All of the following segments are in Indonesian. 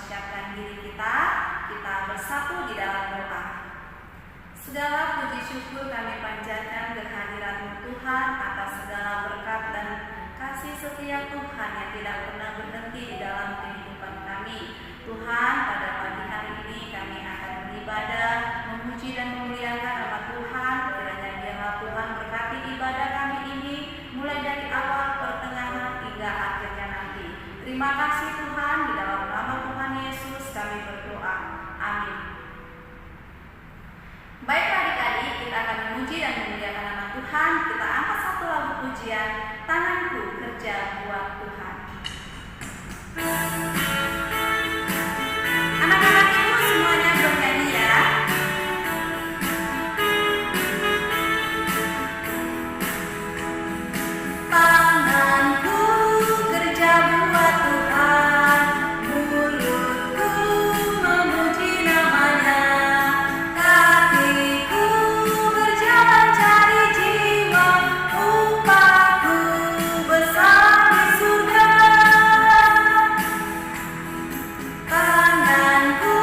mempersiapkan diri kita bersatu di dalam doa. Segala puji syukur kami panjatkan kehadirat Tuhan atas segala berkat dan kasih setia Tuhan yang tidak pernah berhenti di dalam kehidupan kami. Tuhan, pada pagi hari ini kami akan beribadah, memuji dan memuliakan nama Tuhan. Kiranya biarlah Tuhan berkati ibadah kami ini, mulai dari awal, pertengahan, hingga akhirnya nanti. Terima kasih Tuhan, di dalam nama Tuhan Yesus kami berdoa. Amin. Baik adik-adik, kita akan memuji dan memuliakan nama Tuhan. Kita angkat satu lagu pujian, Tanganku Kerja Buat Tuhan. Anak-anak ibu semuanya bernyanyi ya. Tanganku kerja buat Tuhan, mulutku memuji namanya, kakiku berjalan cari jiwa, upahku besar di surga. Tanganku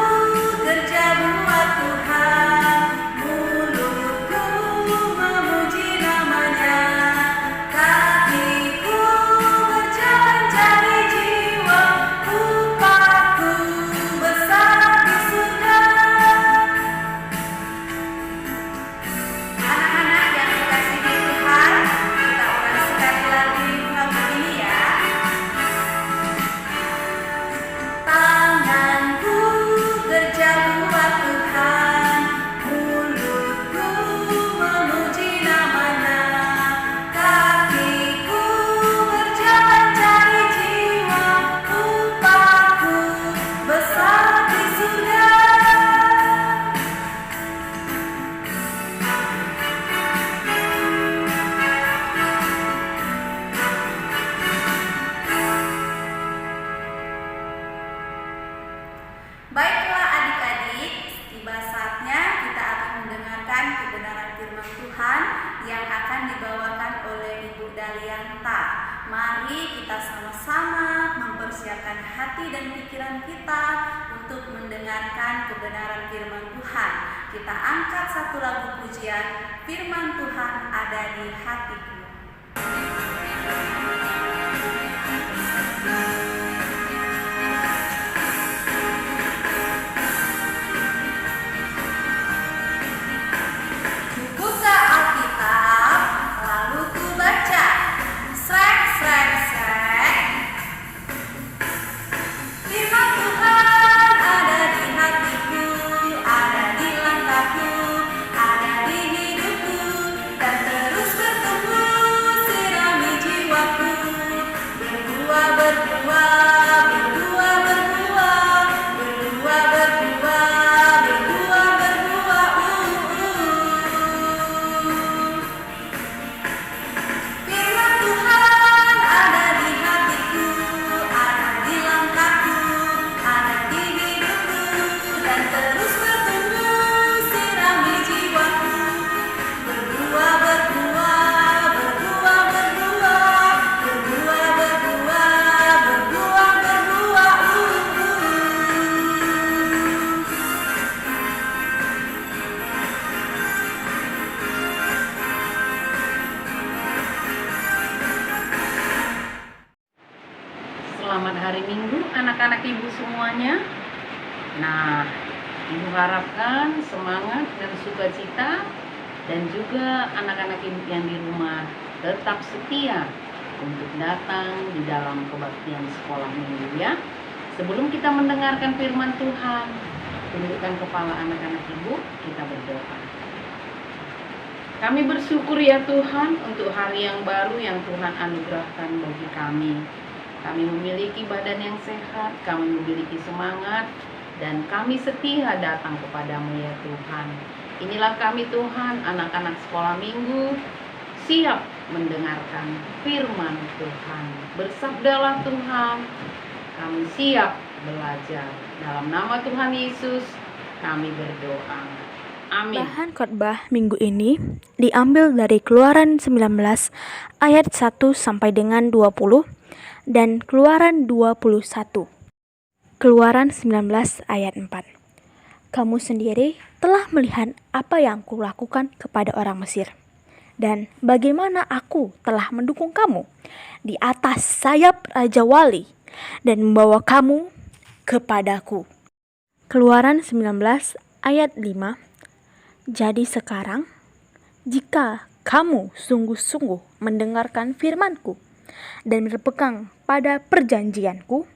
kerja buat Tuhan, mulutku memuji namanya, kakiku berjalan cari jiwa, upahku besar di surga. Anak-anak yang dikasihi Tuhan, kita ulang sekali lagi lagu ini ya. Tanganku kerja buat Tuhan, mulutku memuji namanya, kakiku berjalan cari jiwa, upahku besar di surga. Baiklah adik-adik, tiba saatnya kita akan mendengarkan kebenaran firman Tuhan yang akan dibawakan oleh Ibu Dalianta. Mari kita sama-sama mempersiapkan hati dan pikiran kita untuk mendengarkan kebenaran firman Tuhan. Kita angkat satu lagu pujian, Firman Tuhan Ada di Hatiku. Buka Alkitab, lalu ku baca. Srek, srek, srek. Firman Tuhan ada di hatiku, ada di langkahku, ada di hidupku, dan terus bertumbuh, sirami jiwaku. Berbuah, berbuah, berbuah, berbuah, berbuah, berbuah, berbuah, berbuah. Firman Tuhan ada di hatiku, ada di langkahku, ada di hidupku, dan terus bertumbuh, sirami jiwaku. Berbuah, berbuah, berbuah, berbuah, berbuah, berbuah, berbuah, berbuah. Selamat hari Minggu anak-anak ibu semuanya. Nah, ibu harapkan semangat dan sukacita, dan juga anak-anak ibu yang di rumah tetap setia untuk datang di dalam kebaktian sekolah minggu ya. Sebelum kita mendengarkan firman Tuhan, tundukkan kepala anak-anak ibu, kita berdoa. Kami bersyukur ya Tuhan untuk hari yang baru yang Tuhan anugerahkan bagi kami. Kami memiliki badan yang sehat, kami memiliki semangat, dan kami setia datang kepadamu ya Tuhan. Inilah kami Tuhan, anak-anak sekolah minggu, siap mendengarkan firman Tuhan. Bersabdalah Tuhan, kami siap belajar. Dalam nama Tuhan Yesus, kami berdoa. Amin. Bahan khotbah minggu ini diambil dari Keluaran 19 ayat 1 sampai dengan 20 dan Keluaran 21 Keluaran 19 ayat 4. Kamu sendiri telah melihat apa yang kulakukan kepada orang Mesir, dan bagaimana aku telah mendukung kamu di atas sayap Raja Wali dan membawa kamu kepadaku. Keluaran 19 ayat 5. Jadi sekarang, jika kamu sungguh-sungguh mendengarkan firman-Ku dan berpegang pada perjanjian-Ku,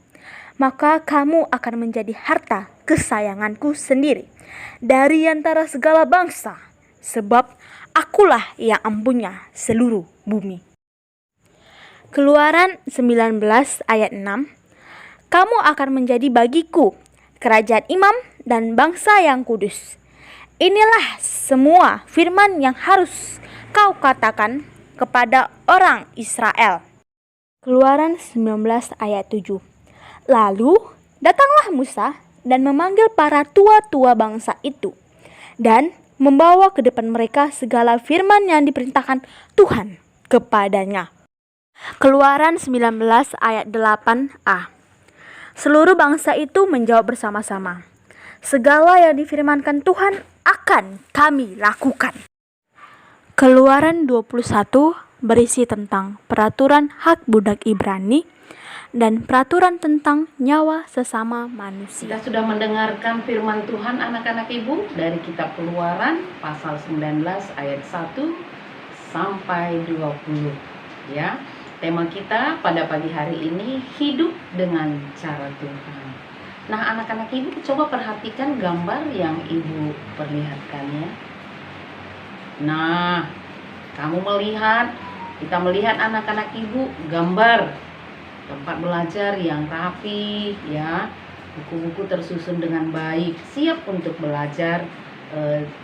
maka kamu akan menjadi harta kesayangan-Ku sendiri dari antara segala bangsa, sebab akulah yang empunya seluruh bumi. Keluaran 19 ayat 6. Kamu akan menjadi bagiku kerajaan imam dan bangsa yang kudus. Inilah semua firman yang harus kau katakan kepada orang Israel. Keluaran 19 ayat 7. Lalu datanglah Musa dan memanggil para tua-tua bangsa itu dan membawa ke depan mereka segala firman yang diperintahkan Tuhan kepadanya. Keluaran 19 ayat 8a. Seluruh bangsa itu menjawab bersama-sama, segala yang difirmankan Tuhan akan kami lakukan. Keluaran 21 berisi tentang peraturan hak budak Ibrani dan peraturan tentang nyawa sesama manusia. Kita sudah mendengarkan firman Tuhan anak-anak ibu dari kitab Keluaran pasal 19 ayat 1 sampai 20 ya. Tema kita pada pagi hari ini, hidup dengan cara Tuhan. Nah, anak-anak ibu coba perhatikan gambar yang ibu perlihatkan ya. Nah, kamu kita melihat anak-anak ibu gambar tempat belajar yang rapi ya, buku-buku tersusun dengan baik, siap untuk belajar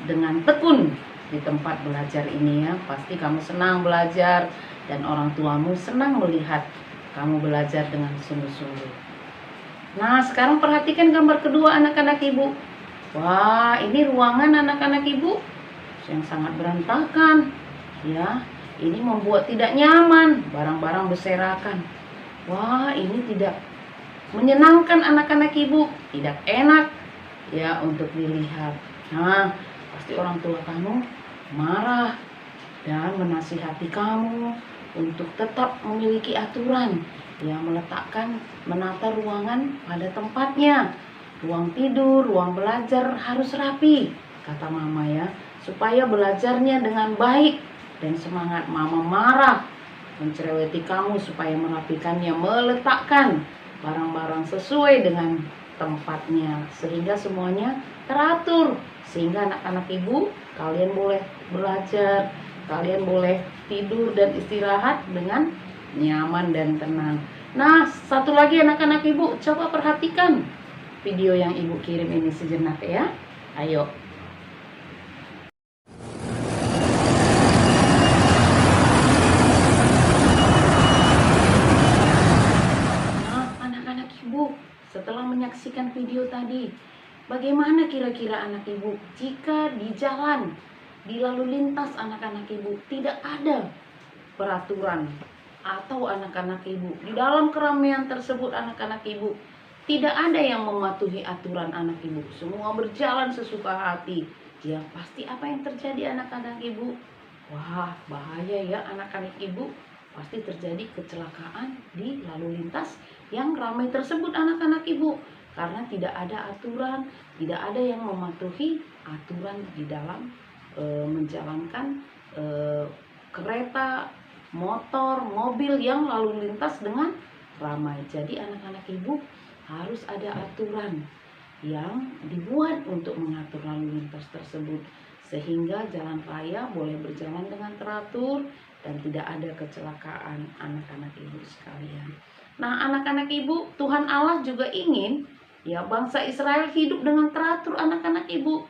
dengan tekun di tempat belajar ini ya. Pasti kamu senang belajar dan orang tuamu senang melihat kamu belajar dengan sungguh-sungguh. Nah, sekarang perhatikan gambar kedua anak-anak ibu. Wah, ini ruangan anak-anak ibu yang sangat berantakan ya. Ini membuat tidak nyaman, barang-barang berserakan. Wah, ini tidak menyenangkan anak-anak ibu, tidak enak ya untuk dilihat. Nah, pasti orang tua kamu marah dan menasihati kamu untuk tetap memiliki aturan yang menata ruangan pada tempatnya. Ruang tidur, ruang belajar harus rapi, kata mama ya, supaya belajarnya dengan baik. Dan semangat mama marah mencereweti kamu supaya merapikannya, meletakkan barang-barang sesuai dengan tempatnya sehingga semuanya teratur, sehingga anak-anak ibu kalian boleh belajar, kalian boleh tidur dan istirahat dengan nyaman dan tenang. Nah, satu lagi anak-anak ibu, coba perhatikan video yang ibu kirim ini sejenak ya. Ayo. Setelah menyaksikan video tadi, bagaimana kira-kira anak ibu jika di jalan, di lalu lintas anak-anak ibu tidak ada peraturan, atau anak-anak ibu di dalam keramaian tersebut anak-anak ibu tidak ada yang mematuhi aturan anak ibu, semua berjalan sesuka hati, ya pasti apa yang terjadi anak-anak ibu? Wah, bahaya ya anak-anak ibu. Pasti terjadi kecelakaan di lalu lintas yang ramai tersebut anak-anak ibu, karena tidak ada aturan, tidak ada yang mematuhi aturan di dalam menjalankan kereta, motor, mobil yang lalu lintas dengan ramai. Jadi anak-anak ibu harus ada aturan yang dibuat untuk mengatur lalu lintas tersebut, sehingga jalan raya boleh berjalan dengan teratur dan tidak ada kecelakaan anak-anak ibu sekalian. Nah, anak-anak ibu, Tuhan Allah juga ingin ya bangsa Israel hidup dengan teratur anak-anak ibu.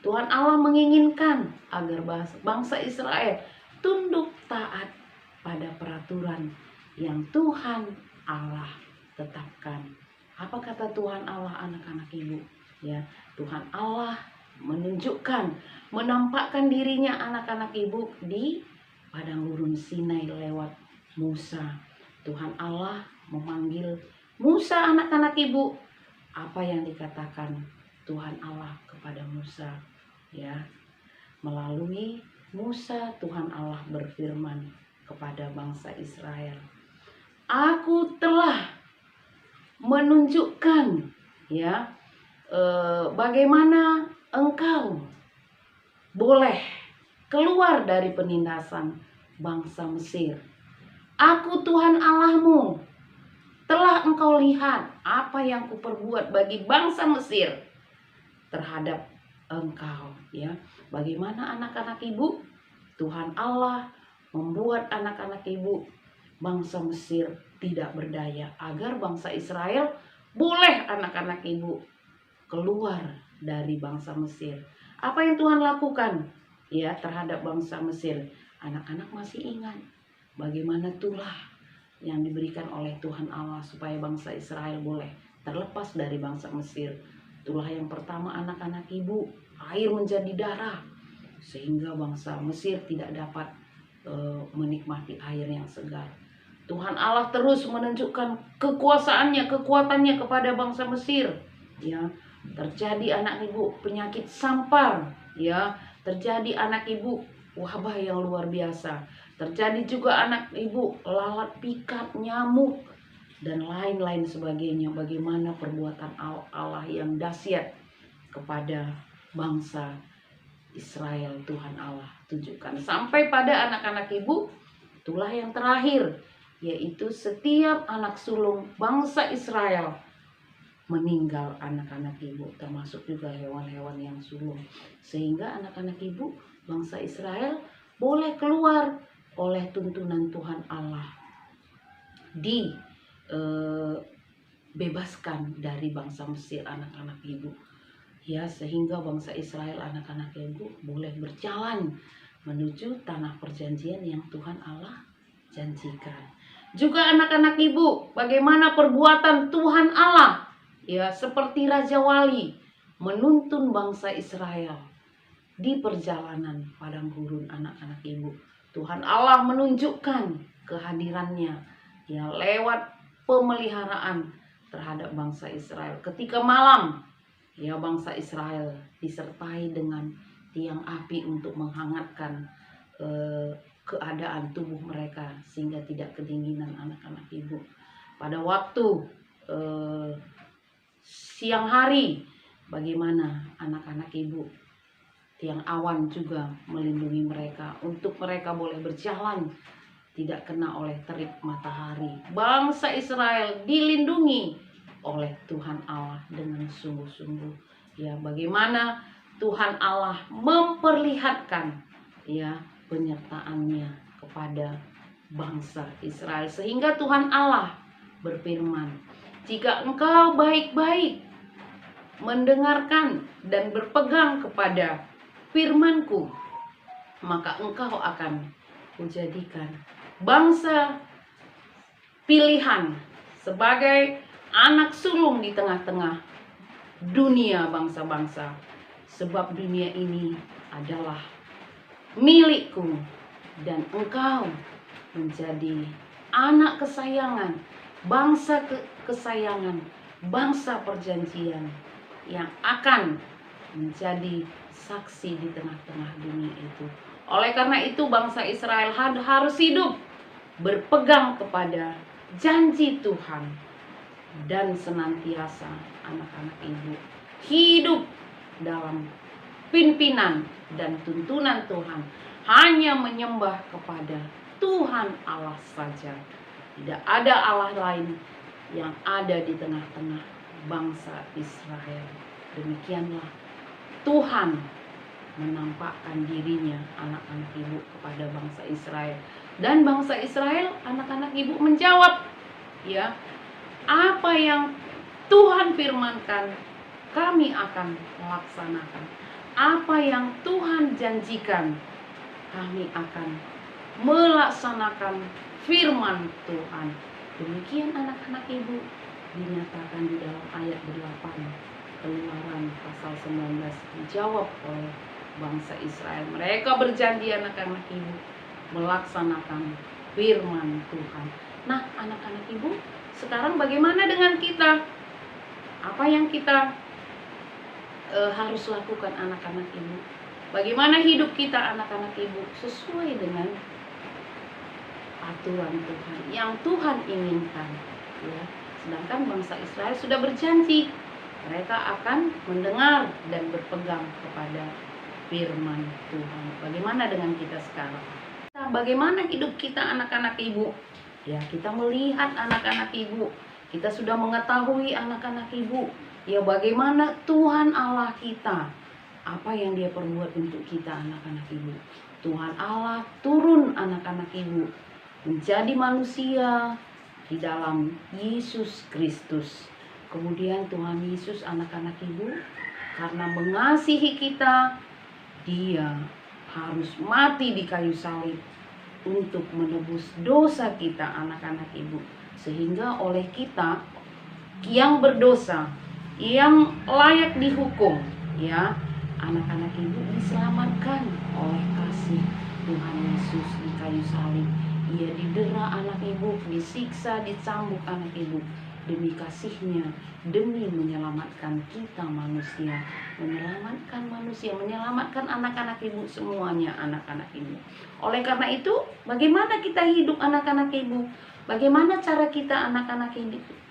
Tuhan Allah menginginkan agar bangsa Israel tunduk taat pada peraturan yang Tuhan Allah tetapkan. Apa kata Tuhan Allah anak-anak ibu? Ya, Tuhan Allah menunjukkan, menampakkan dirinya anak-anak ibu di padang gurun Sinai lewat Musa. Tuhan Allah memanggil Musa anak-anak ibu apa yang dikatakan Tuhan Allah kepada Musa, ya. Melalui Musa, Tuhan Allah berfirman kepada bangsa Israel, "Aku telah menunjukkan, ya, bagaimana engkau boleh keluar dari penindasan bangsa Mesir. Aku Tuhan Allahmu, telah engkau lihat apa yang kuperbuat bagi bangsa Mesir terhadap engkau." Ya, bagaimana anak-anak ibu, Tuhan Allah membuat anak-anak ibu bangsa Mesir tidak berdaya agar bangsa Israel boleh anak-anak ibu keluar dari bangsa Mesir. Apa yang Tuhan lakukan ya terhadap bangsa Mesir? Anak-anak masih ingat bagaimana tulah yang diberikan oleh Tuhan Allah supaya bangsa Israel boleh terlepas dari bangsa Mesir. Tulah yang pertama, anak-anak ibu, air menjadi darah sehingga bangsa Mesir tidak dapat menikmati air yang segar. Tuhan Allah terus menunjukkan kekuasaannya, kekuatannya kepada bangsa Mesir. Ya, terjadi anak ibu penyakit sampar, ya, terjadi anak ibu wabah yang luar biasa. Terjadi juga anak ibu lalat pikat, nyamuk, dan lain-lain sebagainya. Bagaimana perbuatan Allah yang dahsyat kepada bangsa Israel Tuhan Allah tunjukkan. Sampai pada anak-anak ibu, itulah yang terakhir, yaitu setiap anak sulung bangsa Israel meninggal anak-anak ibu, termasuk juga hewan-hewan yang sulung. Sehingga anak-anak ibu bangsa Israel boleh keluar oleh tuntunan Tuhan Allah, dibebaskan dari bangsa Mesir anak-anak ibu. Ya, sehingga bangsa Israel anak-anak ibu boleh berjalan menuju tanah perjanjian yang Tuhan Allah janjikan. Juga anak-anak ibu, bagaimana perbuatan Tuhan Allah, ya, seperti Raja Wali menuntun bangsa Israel di perjalanan padang gurun. Anak-anak ibu, Tuhan Allah menunjukkan kehadirannya, ya, lewat pemeliharaan terhadap bangsa Israel. Ketika malam, ya, bangsa Israel disertai dengan tiang api untuk menghangatkan keadaan tubuh mereka sehingga tidak kedinginan anak-anak ibu. Pada waktu siang hari, bagaimana anak-anak ibu, tiang awan juga melindungi mereka untuk mereka boleh berjalan tidak kena oleh terik matahari. Bangsa Israel dilindungi oleh Tuhan Allah dengan sungguh-sungguh. Ya, bagaimana Tuhan Allah memperlihatkan, ya, penyertaannya kepada bangsa Israel, sehingga Tuhan Allah berfirman, "Jika engkau baik-baik mendengarkan dan berpegang kepada firman-Ku, maka engkau akan menjadikan bangsa pilihan sebagai anak sulung di tengah-tengah dunia bangsa-bangsa. Sebab dunia ini adalah milik-Ku dan engkau menjadi anak kesayangan, bangsa kesayangan, bangsa perjanjian yang akan menjadi saksi di tengah-tengah dunia itu." Oleh karena itu bangsa Israel harus hidup berpegang kepada janji Tuhan, dan senantiasa anak-anak ibu hidup dalam pimpinan dan tuntunan Tuhan, hanya menyembah kepada Tuhan Allah saja. Tidak ada Allah lain yang ada di tengah-tengah bangsa Israel. Demikianlah Tuhan menampakkan dirinya anak-anak ibu kepada bangsa Israel. Dan bangsa Israel, anak-anak ibu menjawab, ya, apa yang Tuhan firmankan kami akan melaksanakan. Apa yang Tuhan janjikan kami akan melaksanakan firman Tuhan. Demikian anak-anak ibu dinyatakan di dalam ayat 8 Keluaran pasal 19 dijawab oleh bangsa Israel. Mereka berjanji anak-anak ibu melaksanakan firman Tuhan. Nah, anak-anak ibu, sekarang bagaimana dengan kita? Apa yang kita harus lakukan anak-anak ibu? Bagaimana hidup kita anak-anak ibu sesuai dengan aturan Tuhan yang Tuhan inginkan, ya. Sedangkan bangsa Israel sudah berjanji mereka akan mendengar dan berpegang kepada firman Tuhan. Bagaimana dengan kita sekarang? Bagaimana hidup kita anak-anak ibu? Ya, kita melihat anak-anak ibu, kita sudah mengetahui anak-anak ibu, ya bagaimana Tuhan Allah kita, apa yang Dia perbuat untuk kita anak-anak ibu. Tuhan Allah turun anak-anak ibu menjadi manusia di dalam Yesus Kristus. Kemudian Tuhan Yesus anak-anak ibu karena mengasihi kita, Dia harus mati di kayu salib untuk menebus dosa kita anak-anak ibu. Sehingga oleh kita yang berdosa, yang layak dihukum, ya, anak-anak ibu diselamatkan oleh kasih Tuhan Yesus di kayu salib. Ia didera anak ibu, disiksa, dicambuk anak ibu demi kasihnya, demi menyelamatkan kita manusia, menyelamatkan anak-anak ibu semuanya, anak-anak ibu. Oleh karena itu, bagaimana kita hidup anak-anak ibu? Bagaimana cara kita anak-anak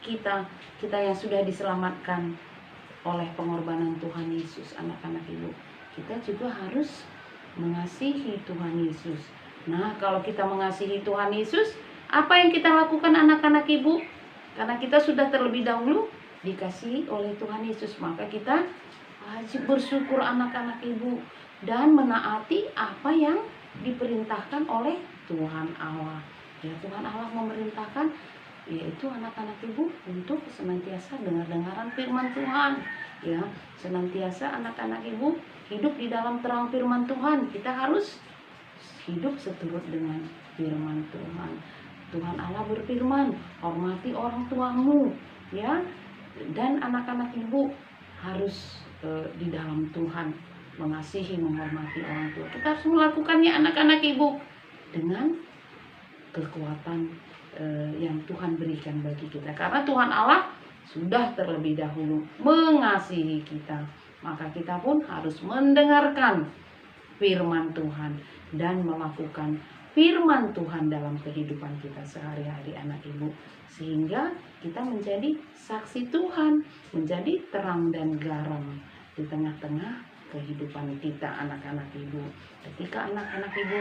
kita yang sudah diselamatkan oleh pengorbanan Tuhan Yesus, anak-anak ibu? Kita juga harus mengasihi Tuhan Yesus. Nah, kalau kita mengasihi Tuhan Yesus, apa yang kita lakukan anak-anak ibu? Karena kita sudah terlebih dahulu dikasihi oleh Tuhan Yesus, maka kita wajib bersyukur anak-anak ibu dan menaati apa yang diperintahkan oleh Tuhan Allah. Ya, Tuhan Allah memerintahkan yaitu anak-anak ibu untuk senantiasa dengar-dengaran firman Tuhan. Ya, senantiasa anak-anak ibu hidup di dalam terang firman Tuhan. Kita harus hidup seturut dengan firman Tuhan. Tuhan Allah berfirman, hormati orang tuamu, ya. Dan anak-anak ibu harus di dalam Tuhan mengasihi, menghormati orang tua. Kita harus melakukannya anak-anak ibu dengan kekuatan yang Tuhan berikan bagi kita. Karena Tuhan Allah sudah terlebih dahulu mengasihi kita. Maka kita pun harus mendengarkan firman Tuhan dan melakukan firman Tuhan dalam kehidupan kita sehari-hari anak ibu. Sehingga kita menjadi saksi Tuhan, menjadi terang dan garam di tengah-tengah kehidupan kita anak-anak ibu. Ketika anak-anak ibu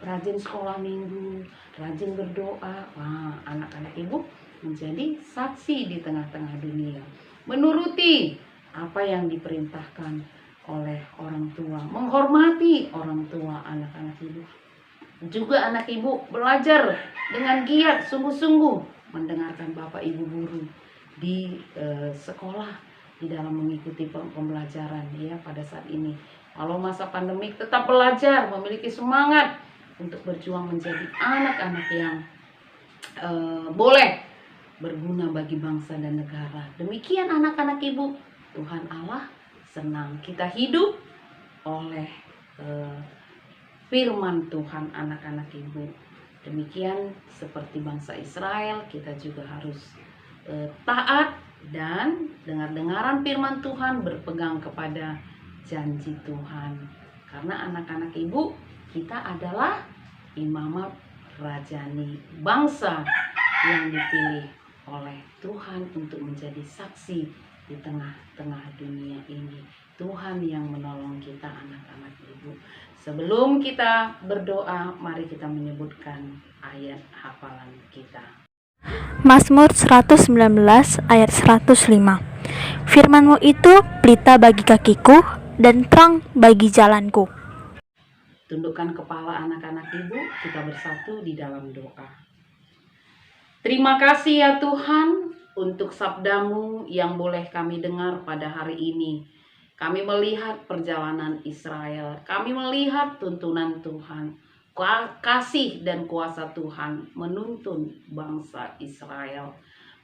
rajin sekolah minggu, rajin berdoa, anak-anak ibu menjadi saksi di tengah-tengah dunia. Menuruti apa yang diperintahkan oleh orang tua, menghormati orang tua anak-anak ibu. Juga anak ibu belajar dengan giat, sungguh-sungguh mendengarkan bapak ibu guru di sekolah, di dalam mengikuti pembelajaran, ya, pada saat ini. Kalau masa pandemik tetap belajar, memiliki semangat untuk berjuang menjadi anak-anak yang boleh berguna bagi bangsa dan negara. Demikian anak-anak ibu, Tuhan Allah senang kita hidup oleh firman Tuhan anak-anak ibu. Demikian seperti bangsa Israel, kita juga harus taat dan dengar-dengaran firman Tuhan, berpegang kepada janji Tuhan. Karena anak-anak ibu, kita adalah imamat rajani, bangsa yang dipilih oleh Tuhan untuk menjadi saksi di tengah-tengah dunia ini. Tuhan yang menolong kita anak-anak ibu. Sebelum kita berdoa, mari kita menyebutkan ayat hafalan kita. Mazmur 119 ayat 105. Firman-Mu itu pelita bagi kakiku dan terang bagi jalanku. Tundukkan kepala anak-anak ibu, kita bersatu di dalam doa. Terima kasih ya Tuhan untuk sabda-Mu yang boleh kami dengar pada hari ini. Kami melihat perjalanan Israel, kami melihat tuntunan Tuhan, kasih dan kuasa Tuhan menuntun bangsa Israel.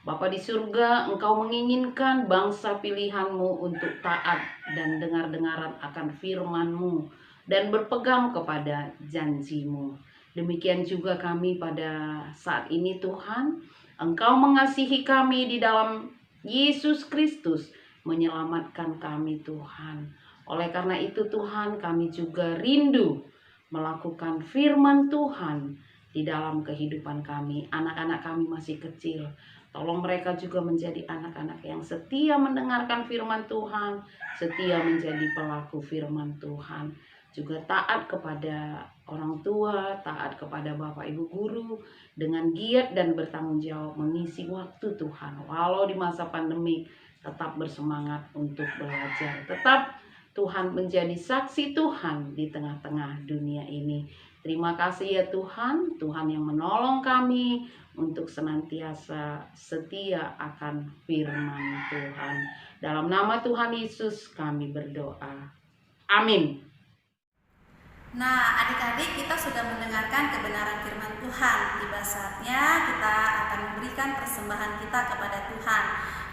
Bapa di surga, Engkau menginginkan bangsa pilihan-Mu untuk taat dan dengar-dengaran akan firman-Mu dan berpegang kepada janji-Mu. Demikian juga kami pada saat ini Tuhan, Engkau mengasihi kami di dalam Yesus Kristus menyelamatkan kami Tuhan. Oleh karena itu Tuhan, kami juga rindu melakukan firman Tuhan di dalam kehidupan kami. Anak-anak kami masih kecil. Tolong mereka juga menjadi anak-anak yang setia mendengarkan firman Tuhan, setia menjadi pelaku firman Tuhan. Juga taat kepada orang tua, taat kepada Bapak Ibu guru, dengan giat dan bertanggung jawab mengisi waktu Tuhan. Walau di masa pandemi, tetap bersemangat untuk belajar. Tetap Tuhan menjadi saksi Tuhan di tengah-tengah dunia ini. Terima kasih ya Tuhan, Tuhan yang menolong kami untuk senantiasa setia akan firman Tuhan. Dalam nama Tuhan Yesus kami berdoa. Amin. Nah, adik-adik, kita sudah mendengarkan kebenaran firman Tuhan. Tiba saatnya kita akan memberikan persembahan kita kepada Tuhan.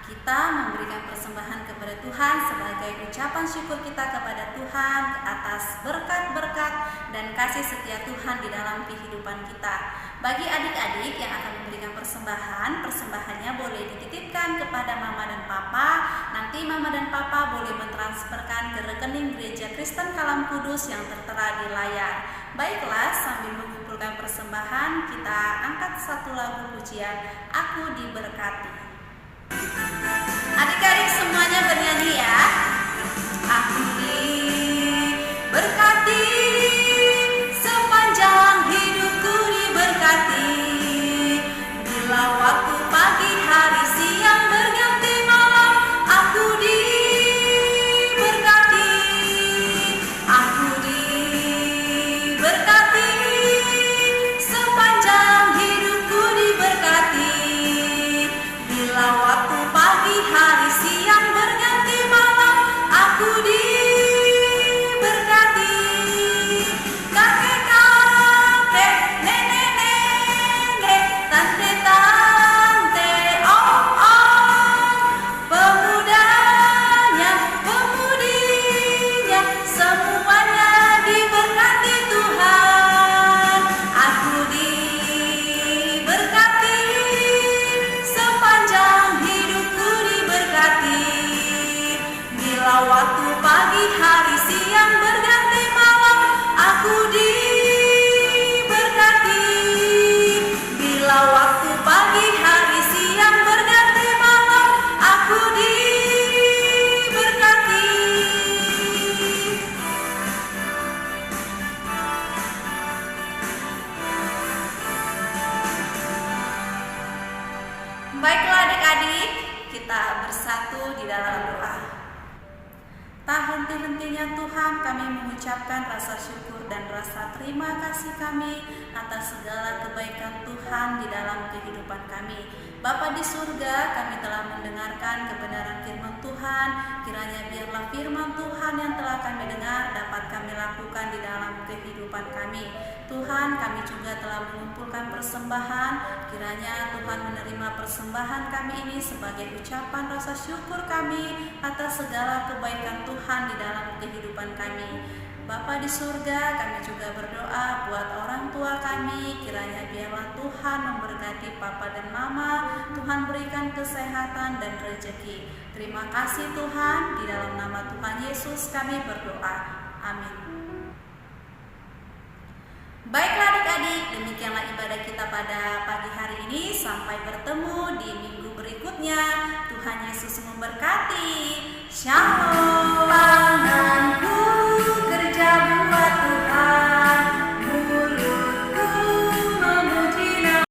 Kita memberikan persembahan kepada Tuhan sebagai ucapan syukur kita kepada Tuhan atas berkat-berkat dan kasih setia Tuhan di dalam kehidupan kita. Bagi adik-adik yang akan memberikan persembahan, persembahannya boleh dititipkan kepada Mama dan Papa. Nanti Mama dan Papa boleh mentransferkan ke rekening Gereja Kristen Kalam Kudus yang tertera di layar. Baiklah, sambil mengumpulkan persembahan, kita angkat satu lagu pujian, Aku Diberkati. Adik-adik semuanya bernyanyi ya. Aku diberkati, sepanjang hidupku diberkati. Bila waktu pagi, hari, siang berganti malam, aku diberkati. Aku diberkati, sepanjang hidupku diberkati. Bila waktu pagi, hari, siang berganti malam, aku diberkati. Kakek-kakek, nenek-nenek, tante-tante, om-om, pemudanya, pemudinya, semuanya diberkati Tuhan. Aku diberkati, sepanjang hidupku diberkati. Bila waktu pagi, hari, siang berganti malam, aku diberkati. Bila waktu pagi, hari, siang berganti malam, aku diberkati. Baiklah adik-adik, kita bersatu di dalam doa. Tak henti-hentinya Tuhan, kami mengucapkan rasa syukur dan rasa terima kasih kami atas segala kebaikan Tuhan di dalam kehidupan kami. Bapa di surga, kami telah mendengarkan kebenaran firman Tuhan. Kiranya biarlah firman Tuhan yang telah kami dengar dapat kami lakukan di dalam kehidupan kami. Tuhan, kami juga telah mengumpulkan persembahan. Kiranya Tuhan menerima persembahan kami ini sebagai ucapan rasa syukur kami atas segala kebaikan Tuhan di dalam kehidupan kami. Bapa di surga, kami juga berdoa buat orang tua kami. Kiranya biarlah Tuhan memberkati Papa dan Mama. Tuhan berikan kesehatan dan rezeki. Terima kasih Tuhan, di dalam nama Tuhan Yesus kami berdoa. Amin. Baiklah adik-adik, demikianlah ibadah kita pada pagi hari ini. Sampai bertemu di minggu berikutnya. Tuhan Yesus memberkati. Shalom.